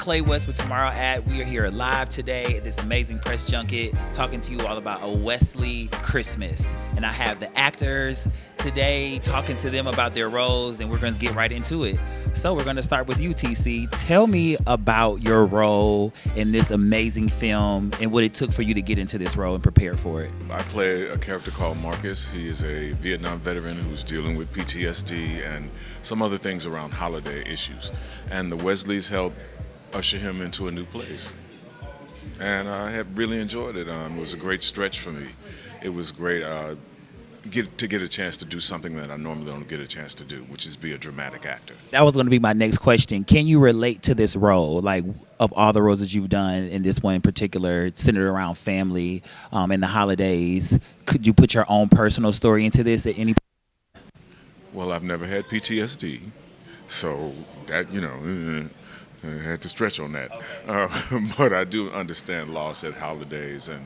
Clay West with TmrO App. We are here live today at this amazing press junket talking to you all about a Wesley Christmas. And I have the actors today talking to them about their roles, and we're going to get right into it. So we're going to start with you, TC. Tell me about your role in this amazing film and what it took for you to get into this role and prepare for it. I play a character called Marcus. He is a Vietnam veteran who's dealing with PTSD and some other things around holiday issues. And the Wesleys helped usher him into a new place. And I have really enjoyed it. It was a great stretch for me. It was great to get a chance to do something that I normally don't get a chance to do, which is be a dramatic actor. That was going to be my next question. Can you relate to this role, like of all the roles that you've done, and this one in particular, centered around family and the holidays? Could you put your own personal story into this at any point? Well, I've never had PTSD, so that, I had to stretch on that. But I do understand loss at holidays and,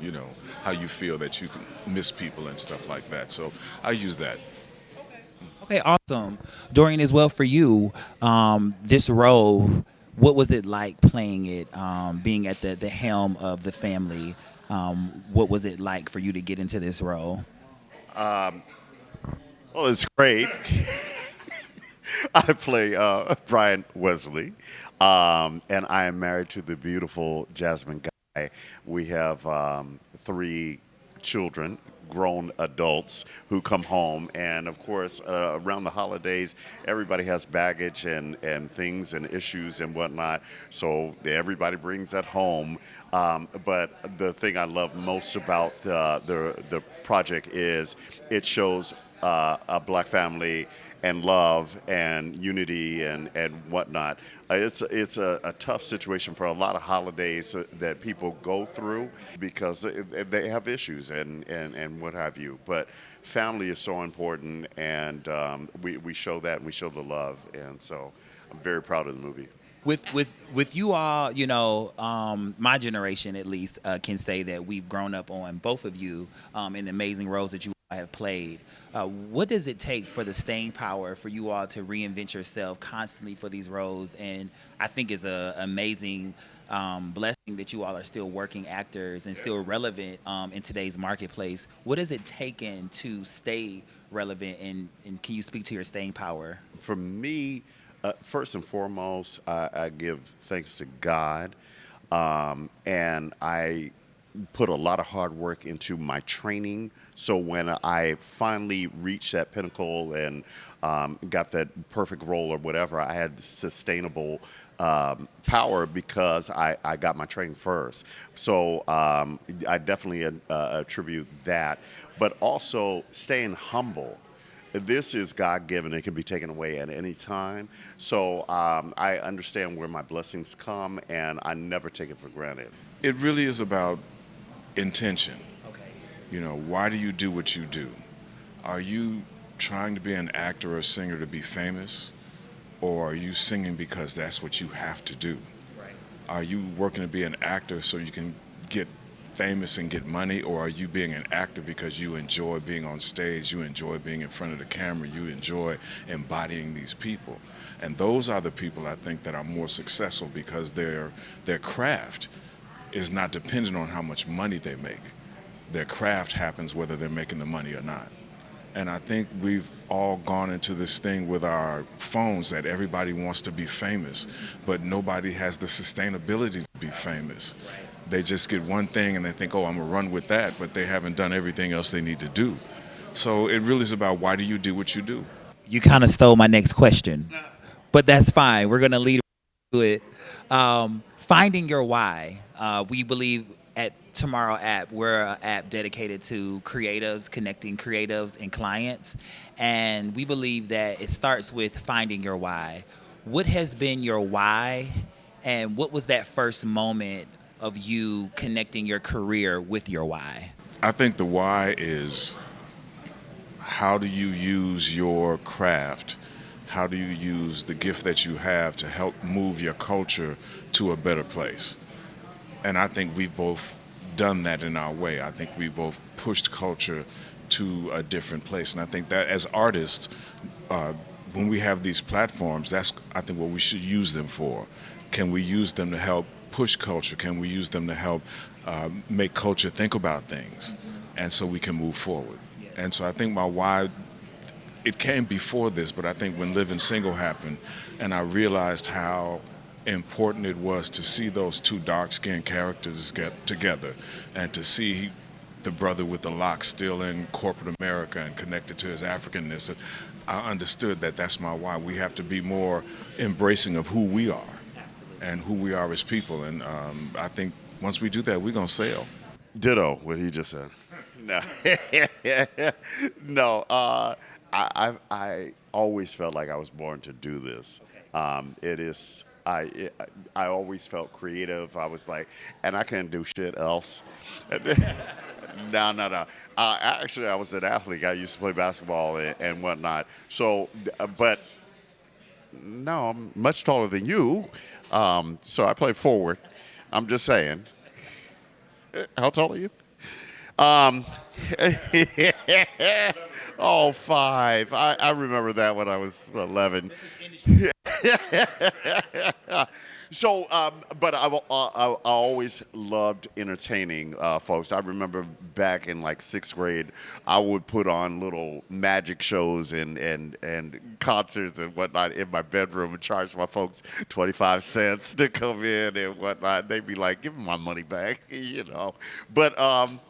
how you feel that you can miss people and stuff like that. So I use that. Okay, awesome. Dorien, as well for you, this role, what was it like playing it, being at the helm of the family? What was it like for you to get into this role? Well, it's great. I play Brian Wesley, and I am married to the beautiful Jasmine Guy. We have 3 children, grown adults who come home, and of course around the holidays everybody has baggage and things and issues and whatnot, so everybody brings that home. But the thing I love most about the project is it shows a black family and love and unity and whatnot. It's a tough situation for a lot of holidays that people go through because they have issues and what have you. But family is so important, and we show that, and we show the love, and so I'm very proud of the movie. With you all, my generation at least can say that we've grown up on both of you in the amazing roles that you have played. What does it take for the staying power for you all to reinvent yourself constantly for these roles? And I think it's an amazing blessing that you all are still working actors and still relevant in today's marketplace. What has it taken to stay relevant, and can you speak to your staying power? For me, first and foremost, I give thanks to God, and I put a lot of hard work into my training. So when I finally reached that pinnacle and got that perfect role or whatever, I had sustainable power because I got my training first. So I definitely attribute that, but also staying humble. This is God-given. It can be taken away at any time. So I understand where my blessings come, and I never take it for granted. It really is about intention. Okay. Why do you do what you do? Are you trying to be an actor or a singer to be famous? Or are you singing because that's what you have to do? Right. Are you working to be an actor so you can get famous and get money? Or are you being an actor because you enjoy being on stage, you enjoy being in front of the camera, you enjoy embodying these people? And those are the people, I think, that are more successful because their craft is not dependent on how much money they make. Their craft happens whether they're making the money or not. And I think we've all gone into this thing with our phones that everybody wants to be famous, but nobody has the sustainability to be famous. They just get one thing and they think, oh, I'm gonna run with that, but they haven't done everything else they need to do. So it really is about, why do you do what you do? You kind of stole my next question, but that's fine. We're gonna lead to it. Finding your why. We believe at TmrO App, we're an app dedicated to creatives, connecting creatives and clients. And we believe that it starts with finding your why. What has been your why? And what was that first moment of you connecting your career with your why? I think the why is, how do you use your craft? How do you use the gift that you have to help move your culture to a better place? And I think we've both done that in our way. I think we both pushed culture to a different place. And I think that as artists, when we have these platforms, that's, I think, what we should use them for, can we use them to help push culture? Can we use them to help make culture think about things, and so we can move forward? And so I think my why, it came before this, but I think when Living Single happened, and I realized how important it was to see those two dark-skinned characters get together, and to see the brother with the locks still in corporate America and connected to his Africanness, I understood that that's my why. We have to be more embracing of who we are and who we are as people. And I think once we do that, we're going to sail. Ditto what he just said. No, no. I always felt like I was born to do this. It is. I always felt creative. I was like, and I couldn't do shit else. No, no, no. Actually, I was an athlete. I used to play basketball and whatnot. So, but no, I'm much taller than you. So I play forward. I'm just saying. How tall are you? Um, oh, 5. I remember that when I was 11. So, but I always loved entertaining folks. I remember back in like 6th grade, I would put on little magic shows and concerts and whatnot in my bedroom and charge my folks 25 cents to come in and whatnot. They'd be like, "Give me my money back," you know. But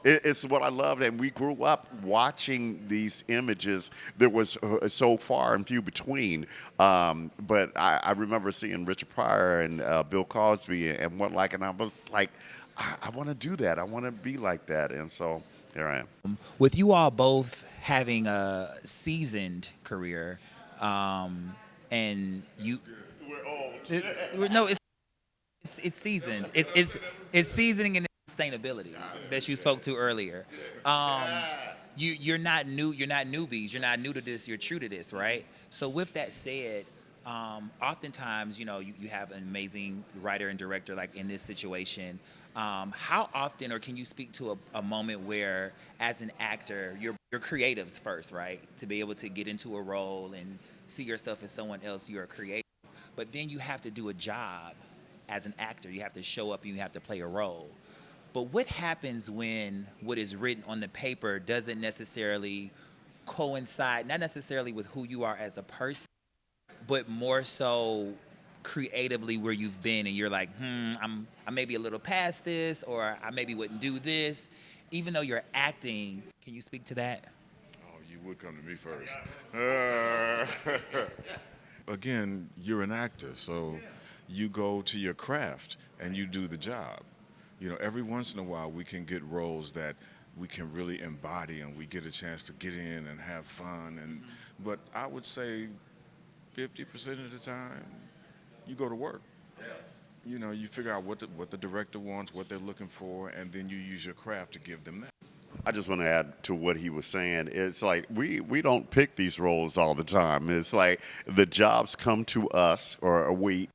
it's what I loved, and we grew up watching these images. There was so far and few between. But I remember seeing Richard Pryor and Bill Cosby and what like, and I was like, I want to do that. I want to be like that. And so here I am. With you all both having a seasoned career, and you, We're old. no, it's seasoned. It's seasoning and sustainability that you spoke to earlier. You're not new. You're not newbies. You're not new to this. You're true to this, right? So with that said, oftentimes, you have an amazing writer and director, like in this situation. How often, or can you speak to a moment where, as an actor, you're creatives first, right? To be able to get into a role and see yourself as someone else, you're a creative. But then you have to do a job as an actor. You have to show up and you have to play a role. But what happens when what is written on the paper doesn't necessarily coincide, not necessarily with who you are as a person, but more so creatively where you've been, and you're like, I may be a little past this, or I maybe wouldn't do this, even though you're acting. Can you speak to that? Oh, you would come to me first. Again, you're an actor, so you go to your craft and you do the job. Every once in a while we can get roles that we can really embody, and we get a chance to get in and have fun. But I would say 50% of the time, you go to work. You figure out what the director wants, what they're looking for, and then you use your craft to give them that. I just want to add to what he was saying. It's like we don't pick these roles all the time. It's like the jobs come to us, or we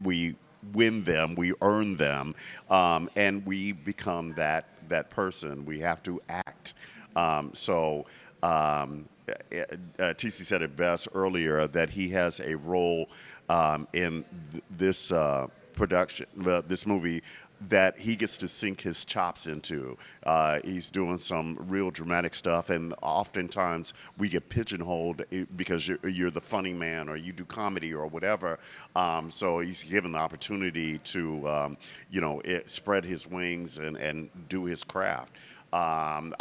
win them, we earn them, and we become that person. We have to act. TC said it best earlier that he has a role in this production, this movie, that he gets to sink his chops into. He's doing some real dramatic stuff, and oftentimes we get pigeonholed because you're the funny man, or you do comedy or whatever. So he's given the opportunity to, spread his wings and do his craft. I'm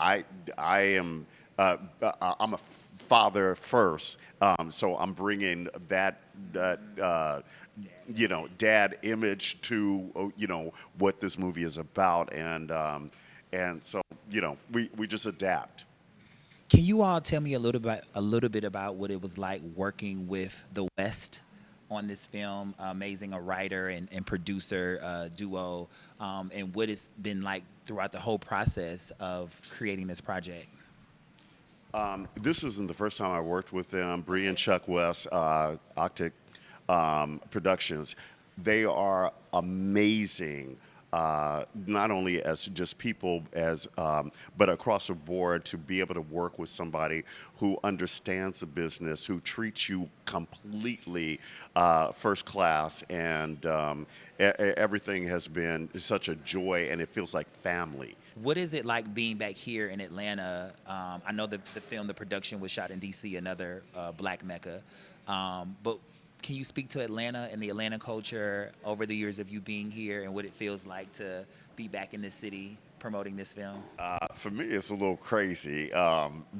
a father first, so I'm bringing that dad image to what this movie is about, and so we just adapt. Can you all tell me a little bit about what it was like working with the West on this film, amazing a writer and producer duo, and what it's been like throughout the whole process of creating this project? This isn't the first time I worked with them. Bree and Chuck West, Octic Productions. They are amazing not only as just people, but across the board, to be able to work with somebody who understands the business, who treats you completely first class, and everything has been such a joy, and it feels like family. What is it like being back here in Atlanta? I know the film, the production was shot in D.C., another Black Mecca. But can you speak to Atlanta and the Atlanta culture over the years of you being here and what it feels like to be back in the city promoting this film? For me, it's a little crazy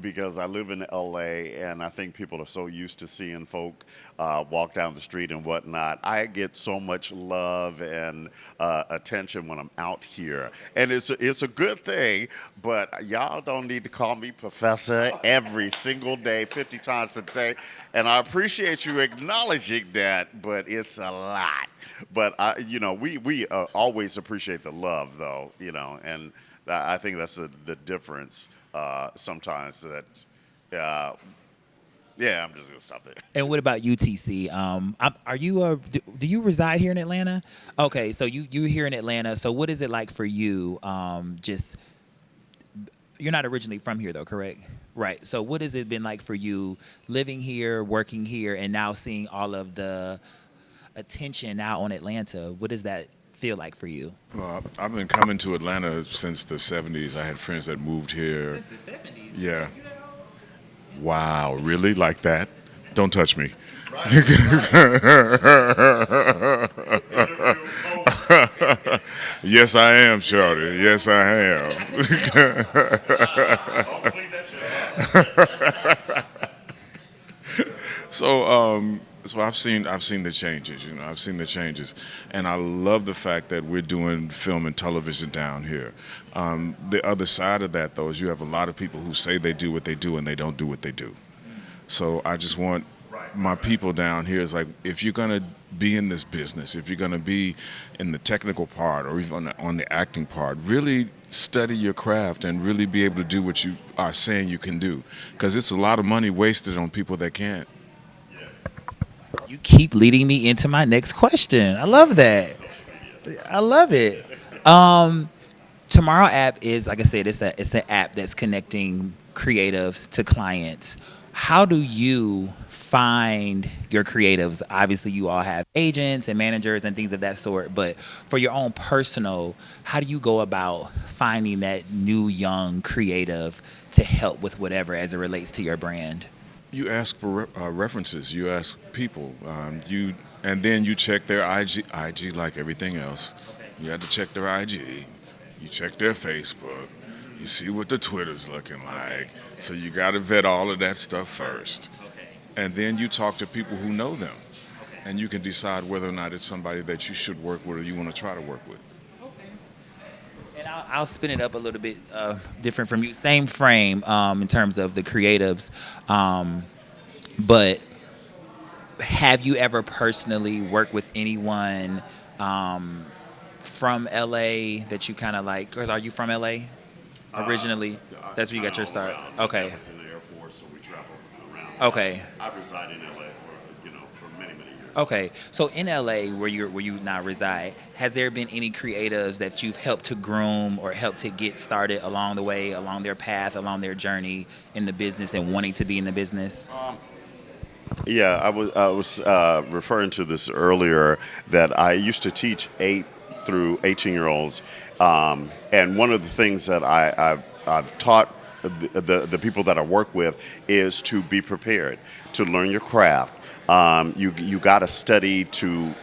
because I live in LA, and I think people are so used to seeing folk walk down the street and whatnot. I get so much love and attention when I'm out here, and it's a good thing. But y'all don't need to call me professor every single day, 50 times a day, and I appreciate you acknowledging that. But it's a lot. But we always appreciate the love, though, and I think that's the difference sometimes that, yeah, I'm just going to stop there. And what about UTC? Are you do you reside here in Atlanta? Okay, so you're here in Atlanta. So what is it like for you? Just you're not originally from here though, correct? Right. So what has it been like for you living here, working here, and now seeing all of the attention now on Atlanta? What does that feel like for you? Well, I've been coming to Atlanta since the 70s. I had friends that moved here. Since the 70s? Yeah. Wow, really? Like that? Don't touch me. Yes, I am, Shorty. Yes, I am. So I've seen the changes. I've seen the changes, and I love the fact that we're doing film and television down here. The other side of that, though, is you have a lot of people who say they do what they do and they don't do what they do. So I just want my people down here is like, if you're gonna be in this business, if you're gonna be in the technical part or even on the acting part, really study your craft and really be able to do what you are saying you can do, because it's a lot of money wasted on people that can't. You keep leading me into my next question. I love that. I love it. TmrO app is, like I said, it's an app that's connecting creatives to clients. How do you find your creatives? Obviously, you all have agents and managers and things of that sort, but for your own personal, how do you go about finding that new young creative to help with whatever as it relates to your brand? You ask for references. You ask people. And then you check their IG. IG, like everything else, you have to check their IG. You check their Facebook. You see what the Twitter's looking like. So you got to vet all of that stuff first. And then you talk to people who know them, and you can decide whether or not it's somebody that you should work with or you want to try to work with. And I'll spin it up a little bit different from you. Same frame in terms of the creatives. But have you ever personally worked with anyone from LA that you kind of like? Or are you from LA originally? That's where you got your start. Okay. I was in the Air Force, so we traveled around. Okay. I reside in LA for many years. Okay, so in LA, where you now reside, has there been any creatives that you've helped to groom or helped to get started along the way, along their path, along their journey in the business and wanting to be in the business? Yeah, I was referring to this earlier, that I used to teach 8 through 18-year-olds, and one of the things that I've taught the people that I work with is to be prepared, to learn your craft. You got to study to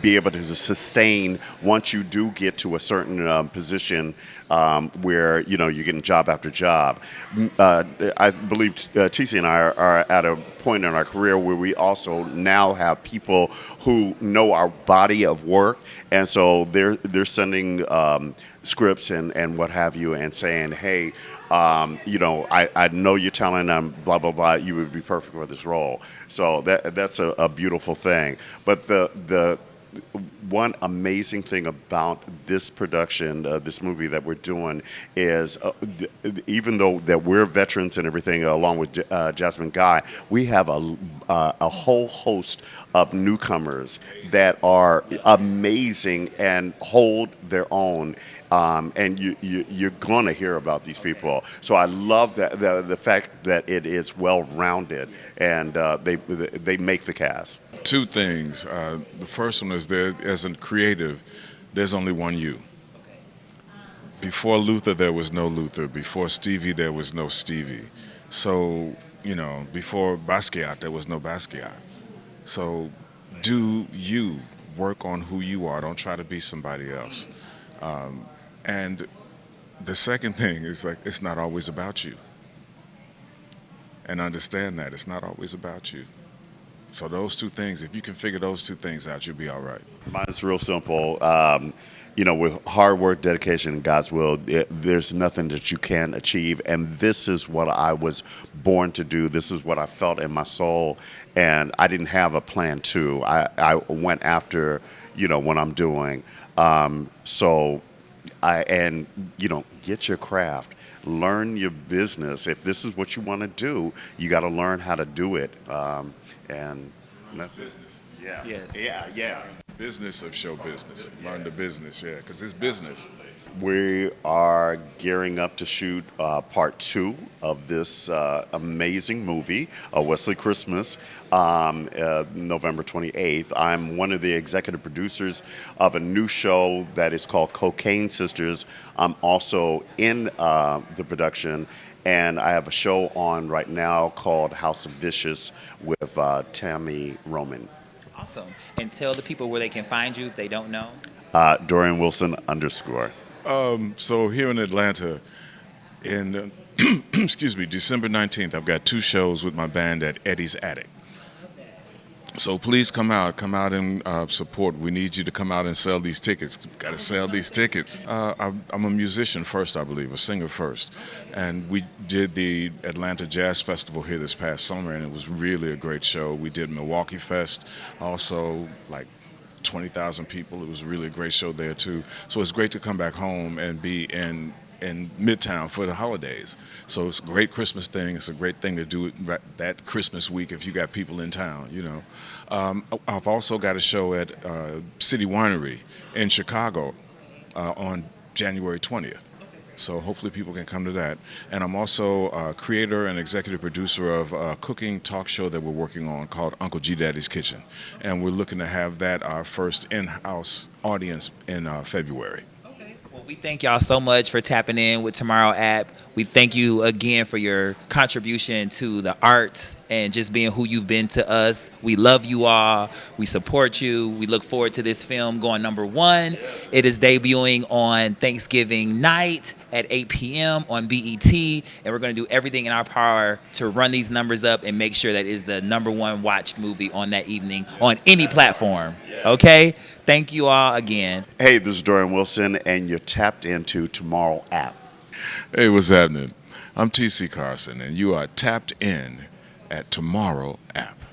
be able to sustain once you do get to a certain position where you're getting job after job. I believe TC and I are at a point in our career where we also now have people who know our body of work, and so they're sending scripts and what have you, and saying, hey, I know you're telling them blah blah blah, you would be perfect for this role. So that's a beautiful thing. But one amazing thing about this production, this movie that we're doing, is even though that we're veterans and everything, along with Jasmine Guy, we have a whole host of newcomers that are amazing and hold their own. And you're going to hear about these people. So I love that the fact that it is well rounded, and they make the cast. Two things. The first one is there, as a creative, there's only one you. Before Luther, there was no Luther. Before Stevie, there was no Stevie. So, before Basquiat, there was no Basquiat. So, do you work on who you are? Don't try to be somebody else. And the second thing is, like, it's not always about you. And understand that it's not always about you. So those two things, if you can figure those two things out, you'll be all right. Mine's real simple. With hard work, dedication, and God's will, there's nothing that you can't achieve. And this is what I was born to do. This is what I felt in my soul. And I didn't have a plan to. I went after, what I'm doing. Get your craft. Learn your business. If this is what you want to do, you got to learn how to do it. And that's Business. yeah. Yes. Yeah. Business of show business. Learn the business, yeah, because it's business. We are gearing up to shoot part 2 of this amazing movie, Wesley Christmas, November 28th. I'm one of the executive producers of a new show that is called Cocaine Sisters. I'm also in the production, and I have a show on right now called House of Vicious with Tammy Roman. Awesome. And tell the people where they can find you if they don't know. Dorian Wilson _ So here in Atlanta, in December 19th, I've got 2 shows with my band at Eddie's Attic. So please come out and support. We need you to come out and sell these tickets. Got to sell these tickets. I'm a musician first, I believe, a singer first. And we did the Atlanta Jazz Festival here this past summer, and it was really a great show. We did Milwaukee Fest, also like 20,000 people. It was really a great show there too. So it's great to come back home and be in Midtown for the holidays. So it's a great Christmas thing. It's a great thing to do that Christmas week if you got people in town, I've also got a show at City Winery in Chicago on January 20th. So hopefully people can come to that. And I'm also a creator and executive producer of a cooking talk show that we're working on called Uncle G Daddy's Kitchen. And we're looking to have that our first in-house audience in February. Well, we thank y'all so much for tapping in with TmrO app. We thank you again for your contribution to the arts and just being who you've been to us. We love you all. We support you. We look forward to this film going #1. It is debuting on Thanksgiving night at 8 p.m. on BET, and we're going to do everything in our power to run these numbers up and make sure that it is the #1 watched movie on that evening on any platform. Okay? Thank you all again. Hey, this is Dorian Wilson, and you're tapped into TmrO app. Hey, what's happening? I'm TC Carson, and you are tapped in at TmrO app.